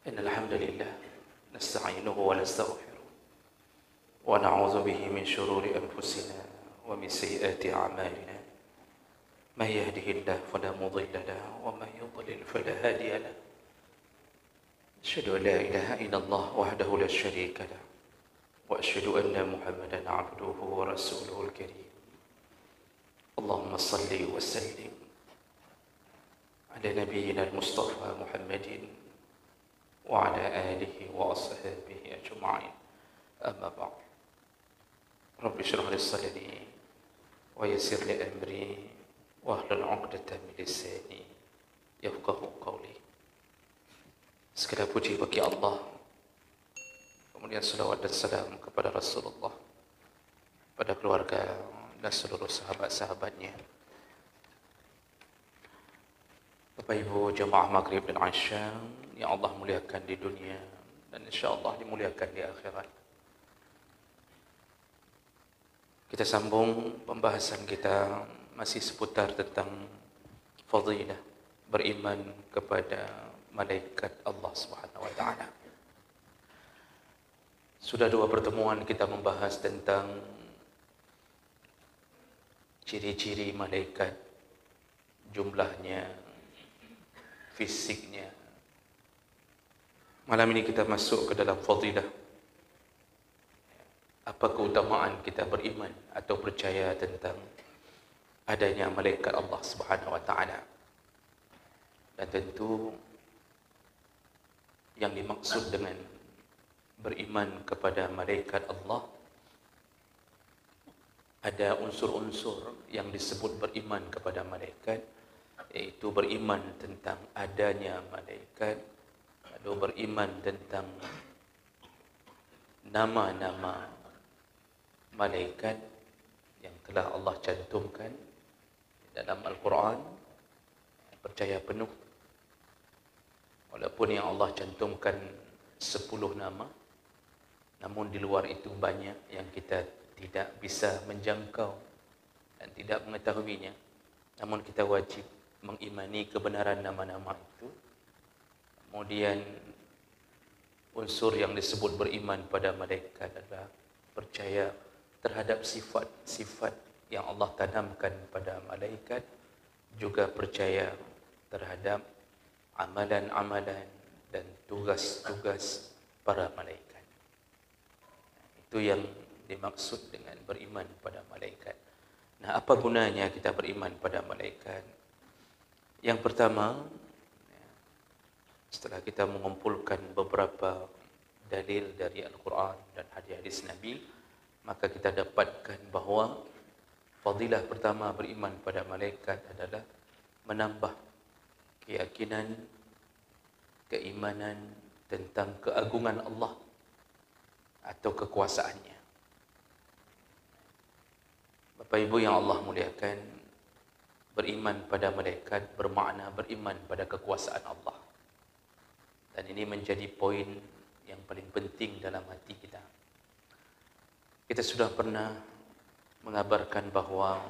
إن الحمد لله نستعينه ونستغفره ونعوذ به من شرور أنفسنا ومن سيئات أعمالنا. من يهده الله فلا مضل له ومن يضلل فلا هادي له. أشهد أن لا إله إلا الله وحده لا شريك له وأشهد أن محمدا عبده ورسوله الكريم. اللهم صل وسلم على نبينا المصطفى محمد وعلى آله وأصحابه أجمعين. أما بعد، رب اشرح لي صدري ويسر لي أمري واحلل عقدة من لساني يفقهوا قولي. Segala puji bagi Allah, kemudian salawat dan salam kepada Rasulullah, pada keluarga dan seluruh sahabat-sahabatnya. Bapak Ibu jemaah Maghrib dan Isya yang Allah muliakan di dunia dan insyaAllah dimuliakan di akhirat. Kita sambung pembahasan kita masih seputar tentang fadilah beriman kepada malaikat Allah Subhanahu wa taala. Sudah 2 pertemuan kita membahas tentang ciri-ciri malaikat, jumlahnya, fisiknya. Malam ini kita masuk ke dalam fadilah. Apa keutamaan kita beriman atau percaya tentang adanya malaikat Allah Subhanahu wa taala. Dan tentu yang dimaksud dengan beriman kepada malaikat Allah, ada unsur-unsur yang disebut beriman kepada malaikat, yaitu beriman tentang adanya malaikat, atau beriman tentang nama-nama malaikat yang telah Allah cantumkan dalam Al-Quran. Percaya penuh, walaupun yang Allah cantumkan 10 nama, namun di luar itu banyak yang kita tidak bisa menjangkau dan tidak mengetahuinya. Namun kita wajib mengimani kebenaran nama-nama itu. Kemudian unsur yang disebut beriman pada malaikat adalah percaya terhadap sifat-sifat yang Allah tanamkan pada malaikat, juga percaya terhadap amalan-amalan dan tugas-tugas para malaikat. Itu yang dimaksud dengan beriman pada malaikat. Nah, apa gunanya kita beriman pada malaikat? Yang pertama, setelah kita mengumpulkan beberapa dalil dari Al-Quran dan hadis Nabi, maka kita dapatkan bahawa fadilah pertama beriman pada malaikat adalah menambah keyakinan, keimanan tentang keagungan Allah atau kekuasaannya. Bapak Ibu yang Allah muliakan, beriman pada malaikat bermakna beriman pada kekuasaan Allah. Dan ini menjadi poin yang paling penting dalam hati kita. Kita sudah pernah mengabarkan bahawa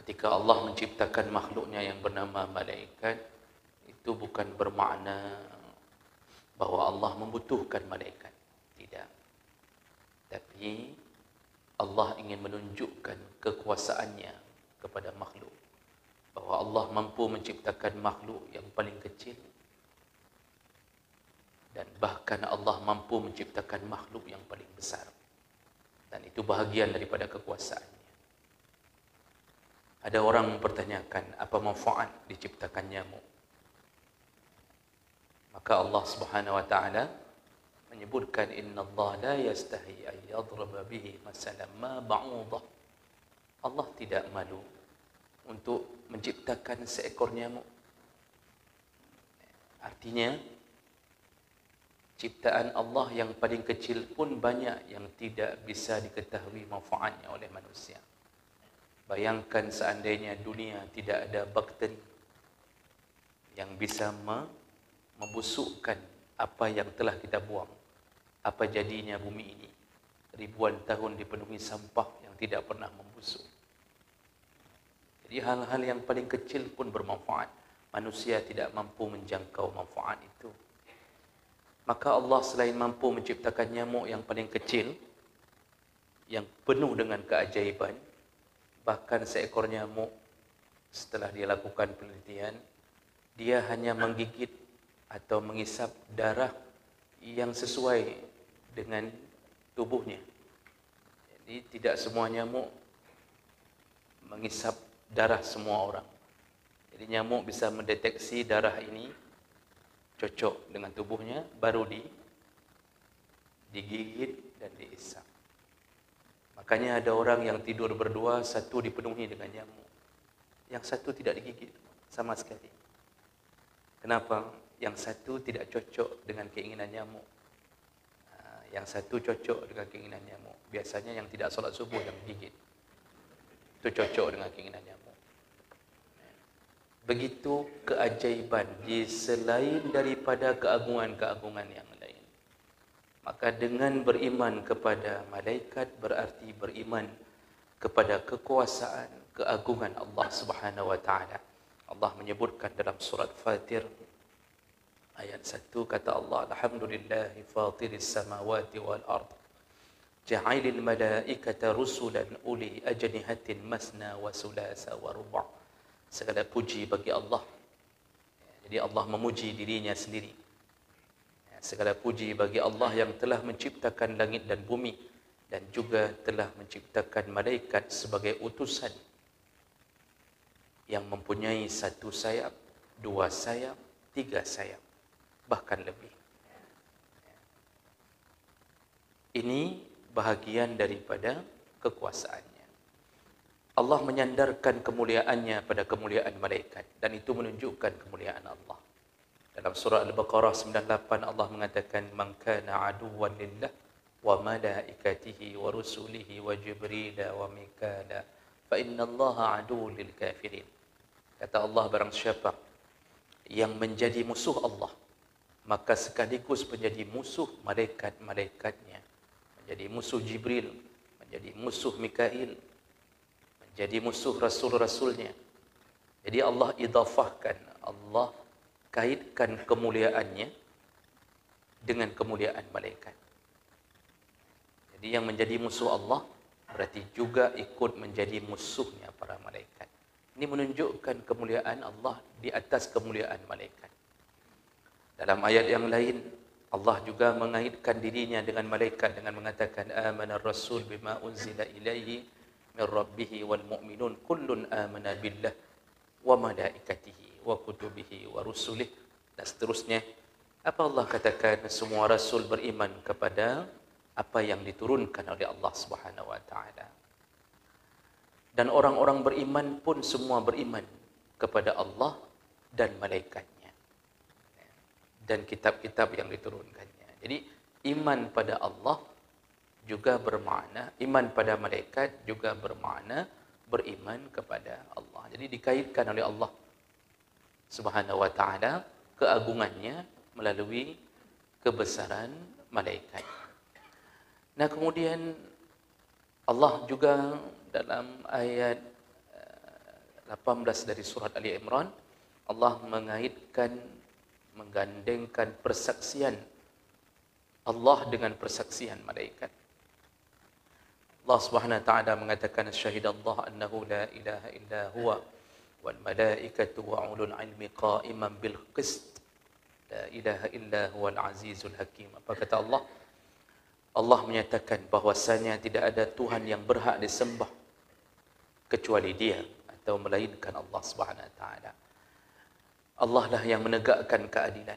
ketika Allah menciptakan makhluknya yang bernama malaikat, itu bukan bermakna bahawa Allah membutuhkan malaikat. Tidak. Tapi Allah ingin menunjukkan kekuasaannya kepada makhluk. Bahawa Allah mampu menciptakan makhluk yang paling kecil. Dan bahkan Allah mampu menciptakan makhluk yang paling besar. Dan itu bahagian daripada kekuasaannya. Ada orang mempertanyakan apa manfaat diciptakan nyamuk. Maka Allah Subhanahu wa taala menyebutkan, innallaha la yastahi ay yadhraba bihi masalan ma ba'udah. Allah tidak malu untuk menciptakan seekor nyamuk. Artinya ciptaan Allah yang paling kecil pun banyak yang tidak bisa diketahui manfaatnya oleh manusia. Bayangkan seandainya dunia tidak ada bakteri yang bisa membusukkan apa yang telah kita buang. Apa jadinya bumi ini? Ribuan tahun dipenuhi sampah yang tidak pernah membusuk. Jadi hal-hal yang paling kecil pun bermanfaat. manusia tidak mampu menjangkau manfaat itu. Maka Allah selain mampu menciptakan nyamuk yang paling kecil, yang penuh dengan keajaiban, bahkan seekor nyamuk setelah dia lakukan penelitian, dia hanya menggigit atau mengisap darah yang sesuai dengan tubuhnya. Jadi tidak semua nyamuk mengisap darah semua orang. Jadi nyamuk bisa mendeteksi darah ini cocok dengan tubuhnya, baru digigit dan diisap. Makanya ada orang yang tidur berdua, satu dipenuhi dengan nyamuk, yang satu tidak digigit sama sekali. Kenapa? Yang satu tidak cocok dengan keinginan nyamuk, yang satu cocok dengan keinginan nyamuk. Biasanya yang tidak solat subuh yang gigit, itu cocok dengan keinginan nyamuk. Begitu keajaiban selain daripada keagungan-keagungan yang lain. Maka dengan beriman kepada malaikat berarti beriman kepada kekuasaan, keagungan Allah Subhanahu wa taala. Allah menyebutkan dalam surat Fatir ayat 1, kata Allah, alhamdulillahi fatiris samawati wal ard, ja'ilil malaikata rusulan uli ajnihatin masna wa sulasa wa ruba'. Segala puji bagi Allah. Jadi Allah memuji dirinya sendiri. Segala puji bagi Allah yang telah menciptakan langit dan bumi dan juga telah menciptakan malaikat sebagai utusan yang mempunyai 1 sayap, 2 sayap, 3 sayap, bahkan lebih. Ini bahagian daripada kekuasaannya. Allah menyandarkan kemuliaannya pada kemuliaan malaikat, dan itu menunjukkan kemuliaan Allah. Dalam surah Al-Baqarah 98 Allah mengatakan, man kana aduwwan lillah wa malaikatihi wa rusulihi wa jibril wa mikala fa innallaha aduwwul lil kafirin. Kata Allah, barang siapa yang menjadi musuh Allah, maka sekaligus menjadi musuh malaikat-malaikatnya, menjadi musuh Jibril, menjadi musuh Mikail, jadi musuh rasul-rasulnya. Jadi Allah idhafahkan, Allah kaitkan kemuliaannya dengan kemuliaan malaikat. Jadi yang menjadi musuh Allah berarti juga ikut menjadi musuhnya para malaikat. Ini menunjukkan kemuliaan Allah di atas kemuliaan malaikat. Dalam ayat yang lain Allah juga mengaitkan dirinya dengan malaikat dengan mengatakan, amanar rasul bima unzila ilaihi min rabbihi wal mu'minun kullun amana billah wa malaikatihi wa kutubihi wa rusulih, dan seterusnya. Apa Allah katakan? Semua rasul beriman kepada apa yang diturunkan oleh Allah Subhanahu wa taala. Dan orang-orang beriman pun semua beriman kepada Allah dan malaikatnya dan kitab-kitab yang diturunkannya. Jadi iman pada Allah juga bermakna, iman pada malaikat juga bermakna beriman kepada Allah. Jadi dikaitkan oleh Allah Subhanahu wa taala keagungannya melalui kebesaran malaikat. Nah, kemudian Allah juga dalam ayat 18 dari surat Ali Imran, Allah menggandengkan persaksian Allah dengan persaksian malaikat. Allah Subhanahu wa taala mengatakan, syahidallahu annahu la ilaha illa huwa wal malaikatu wa ulul ilmi qa'iman bil qist la ilaha illa huwal azizul hakim. Apa kata Allah? Allah menyatakan bahwasanya tidak ada Tuhan yang berhak disembah kecuali Dia atau melainkan Allah Subhanahu wa taala. Allah lah yang menegakkan keadilan,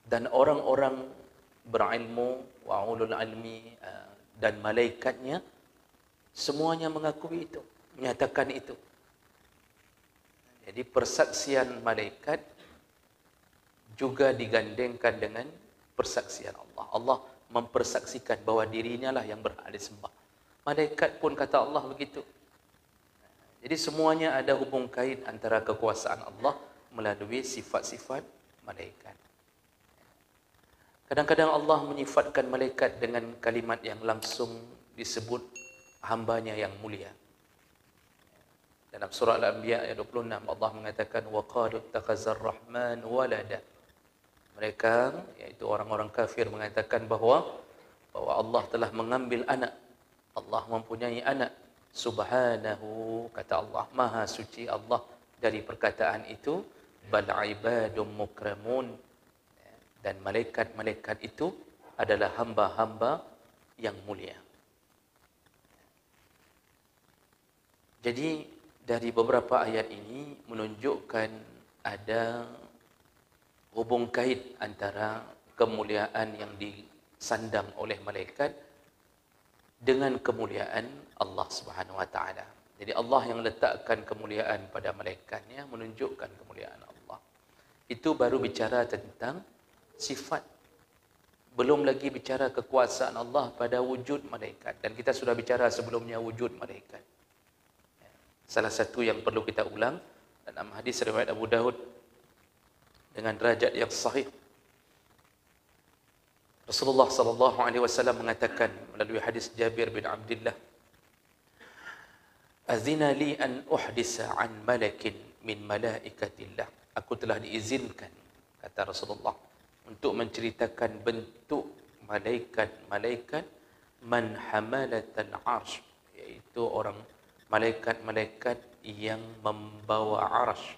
dan orang-orang berilmu wa ulul ilmi dan malaikatnya semuanya mengakui itu, menyatakan itu. Jadi persaksian malaikat juga digandengkan dengan persaksian Allah. Allah mempersaksikan bahwa dirinya lah yang berhak disembah. Malaikat pun kata Allah begitu. Jadi semuanya ada hubung kait antara kekuasaan Allah melalui sifat-sifat malaikat. Kadang-kadang Allah menyifatkan malaikat dengan kalimat yang langsung disebut hambanya yang mulia. Dalam surah Al-Anbiya ayat 26 Allah mengatakan wa qalu ittakhazar rahman walada. Mereka iaitu orang-orang kafir mengatakan bahwa Allah telah mengambil anak. Allah mempunyai anak. Subhanahu, kata Allah, maha suci Allah dari perkataan itu. Bal ibadum mukramun, dan malaikat-malaikat itu adalah hamba-hamba yang mulia. Jadi dari beberapa ayat ini menunjukkan ada hubung kait antara kemuliaan yang disandang oleh malaikat dengan kemuliaan Allah Subhanahu wa taala. Jadi Allah yang letakkan kemuliaan pada malaikatnya menunjukkan kemuliaan Allah. Itu baru bicara tentang sifat. Belum lagi bicara kekuasaan Allah pada wujud malaikat, dan kita sudah bicara sebelumnya wujud malaikat. Salah satu yang perlu kita ulang dalam hadis riwayat Abu Daud dengan derajat yang sahih, Rasulullah sallallahu alaihi wasallam mengatakan melalui hadis Jabir bin Abdullah, "Azina li an uhdisa an malakin min malaikatillah." Aku telah diizinkan, kata Rasulullah, untuk menceritakan bentuk malaikat-malaikat man hamalatal arsh, iaitu orang malaikat-malaikat yang membawa arsh.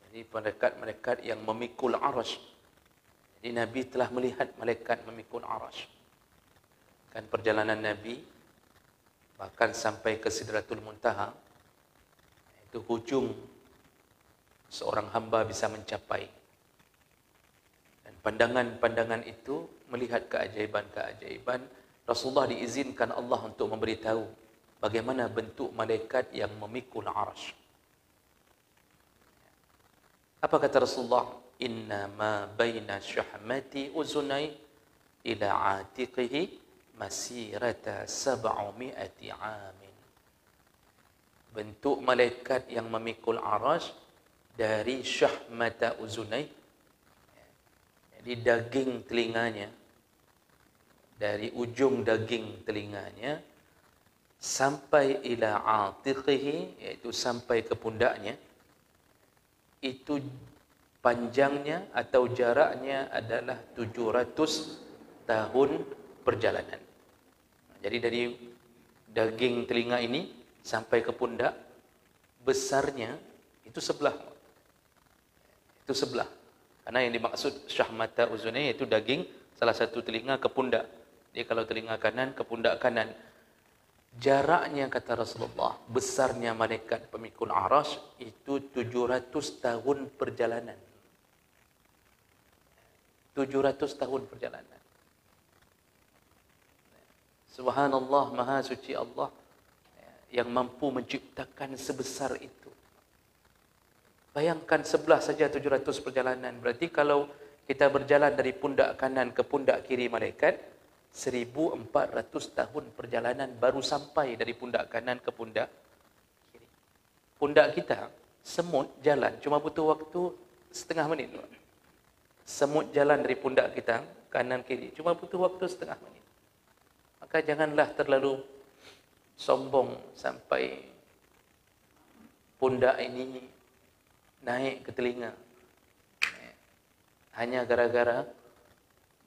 Jadi malaikat-malaikat yang memikul arsh. Jadi Nabi telah melihat malaikat memikul arsh. Kan perjalanan Nabi bahkan sampai ke Sidratul Muntaha, itu hujung seorang hamba bisa mencapai. Dan pandangan-pandangan itu melihat keajaiban-keajaiban. Rasulullah diizinkan Allah untuk memberitahu bagaimana bentuk malaikat yang memikul arsh. Apa kata Rasulullah? Inna ma baina syahmati uzunai ila atiqihi masirata 700 amin. Bentuk malaikat yang memikul arsh dari syahmata uzunai, jadi daging telinganya, dari ujung daging telinganya sampai ila atiqihi, iaitu sampai ke pundaknya, itu panjangnya atau jaraknya adalah 700 tahun perjalanan. Jadi dari daging telinga ini sampai ke pundak, besarnya itu sebelah. Itu sebelah. Karena yang dimaksud syahmata uzunai itu daging salah satu telinga ke pundak. Jadi kalau telinga kanan ke pundak kanan. Jaraknya, kata Rasulullah, besarnya malaikat pemikul arasy itu 700 tahun perjalanan. 700 tahun perjalanan. Subhanallah, maha suci Allah yang mampu menciptakan sebesar itu. Bayangkan sebelah saja 700 perjalanan. Berarti kalau kita berjalan dari pundak kanan ke pundak kiri malaikat, 1400 tahun perjalanan baru sampai dari pundak kanan ke pundak kiri. Pundak kita, semut jalan cuma butuh waktu setengah menit. Semut jalan dari pundak kita, kanan kiri, cuma butuh waktu setengah menit. Maka janganlah terlalu sombong sampai pundak ini naik ke telinga. Hanya gara-gara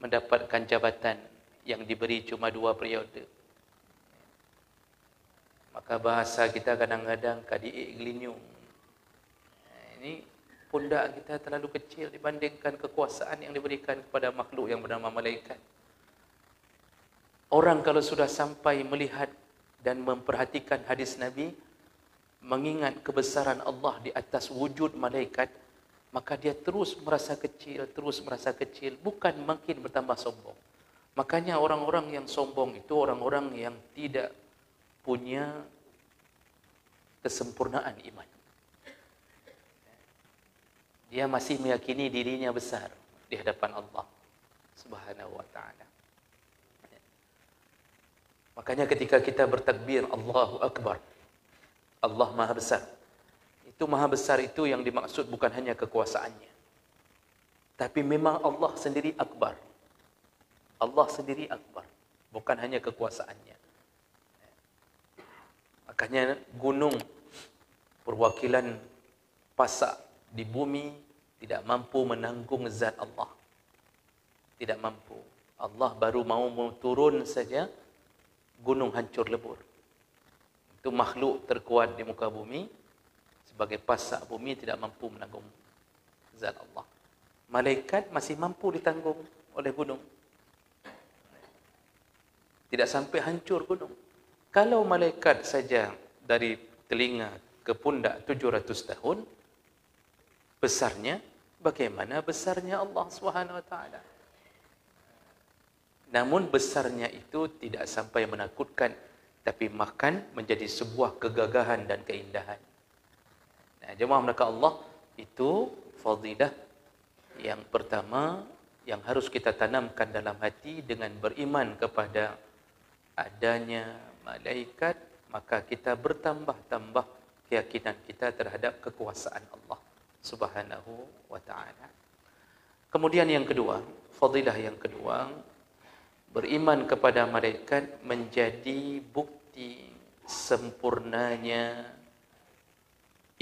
mendapatkan jabatan yang diberi cuma 2 periode. Maka bahasa kita kadang-kadang kadiik gelinyung. Ini pundak kita terlalu kecil dibandingkan kekuasaan yang diberikan kepada makhluk yang bernama malaikat. Orang kalau sudah sampai melihat dan memperhatikan hadis Nabi, mengingat kebesaran Allah di atas wujud malaikat, maka dia terus merasa kecil, bukan makin bertambah sombong. Makanya orang-orang yang sombong itu orang-orang yang tidak punya kesempurnaan iman. Dia masih meyakini dirinya besar di hadapan Allah Subhanahu wa ta'ala. Makanya ketika kita bertakbir Allahu Akbar, Allah Maha Besar. Itu Maha Besar itu yang dimaksud bukan hanya kekuasaannya, tapi memang Allah sendiri akbar. Allah sendiri akbar, bukan hanya kekuasaannya. Makanya gunung, perwakilan pasak di bumi, tidak mampu menanggung zat Allah. Tidak mampu. Allah baru mau turun saja, gunung hancur lebur. Itu makhluk terkuat di muka bumi, sebagai pasak bumi tidak mampu menanggung zat Allah. Malaikat masih mampu ditanggung oleh gunung. Tidak sampai hancur gunung. Kalau malaikat saja dari telinga ke pundak 700 tahun, besarnya, bagaimana besarnya Allah Subhanahu wa taala? Namun besarnya itu tidak sampai menakutkan, tapi makan menjadi sebuah kegagahan dan keindahan. Nah, jemaah maka Allah, itu fadilah yang pertama yang harus kita tanamkan dalam hati dengan beriman kepada adanya malaikat, maka kita bertambah-tambah keyakinan kita terhadap kekuasaan Allah Subhanahu wa taala. Kemudian yang kedua, fadilah yang kedua, beriman kepada malaikat menjadi bukti sempurnanya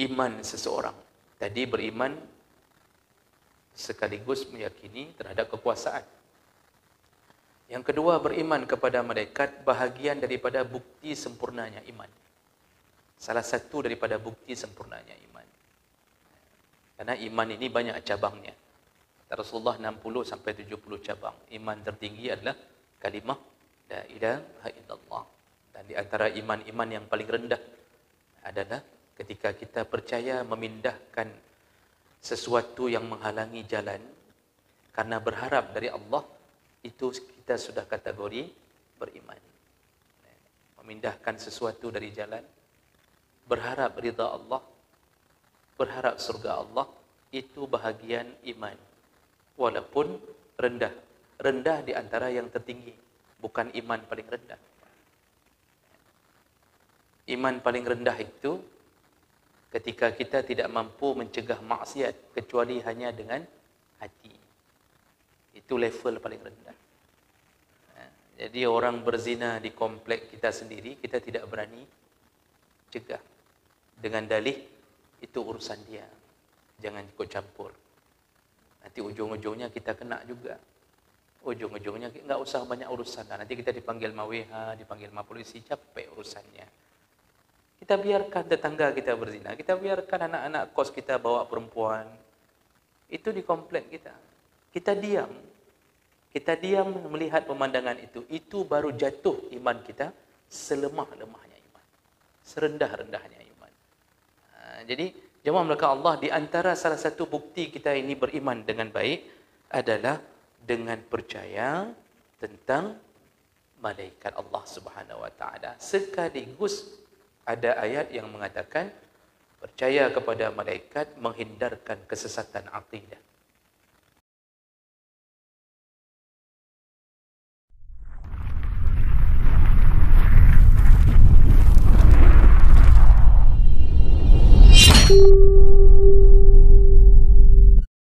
iman seseorang. Tadi beriman sekaligus meyakini terhadap kekuasaan. Yang kedua, beriman kepada malaikat bahagian daripada bukti sempurnanya iman. Salah satu daripada bukti sempurnanya iman. Karena iman ini banyak cabangnya. Rasulullah 60 sampai 70 cabang. Iman tertinggi adalah kalimah la ilaha illallah. Dan di antara iman-iman yang paling rendah adalah ketika kita percaya memindahkan sesuatu yang menghalangi jalan karena berharap dari Allah, itu kita sudah kategori beriman. Memindahkan sesuatu dari jalan, berharap ridha Allah, berharap surga Allah, itu bahagian iman. Walaupun rendah. Rendah di antara yang tertinggi, bukan iman paling rendah. Iman paling rendah itu ketika kita tidak mampu mencegah maksiat kecuali hanya dengan hati. Itu level paling rendah. Jadi orang berzina di komplek kita sendiri, kita tidak berani cegah. Dengan dalih, itu urusan dia. Jangan ikut campur. Nanti ujung-ujungnya kita kena juga. Ujung-ujungnya enggak usah banyak urusan. Nanti kita dipanggil maweha, dipanggil ma polisi, capek urusannya. Kita biarkan tetangga kita berzina. Kita biarkan anak-anak kos kita bawa perempuan. Itu di komplek kita. Kita diam. Kita diam melihat pemandangan itu. Itu baru jatuh iman kita selemah-lemahnya iman. Serendah-rendahnya iman. Jadi, jemaah melakukan Allah, di antara salah satu bukti kita ini beriman dengan baik adalah dengan percaya tentang malaikat Allah Subhanahu wa taala. Sekaligus ada ayat yang mengatakan percaya kepada malaikat menghindarkan kesesatan akidah.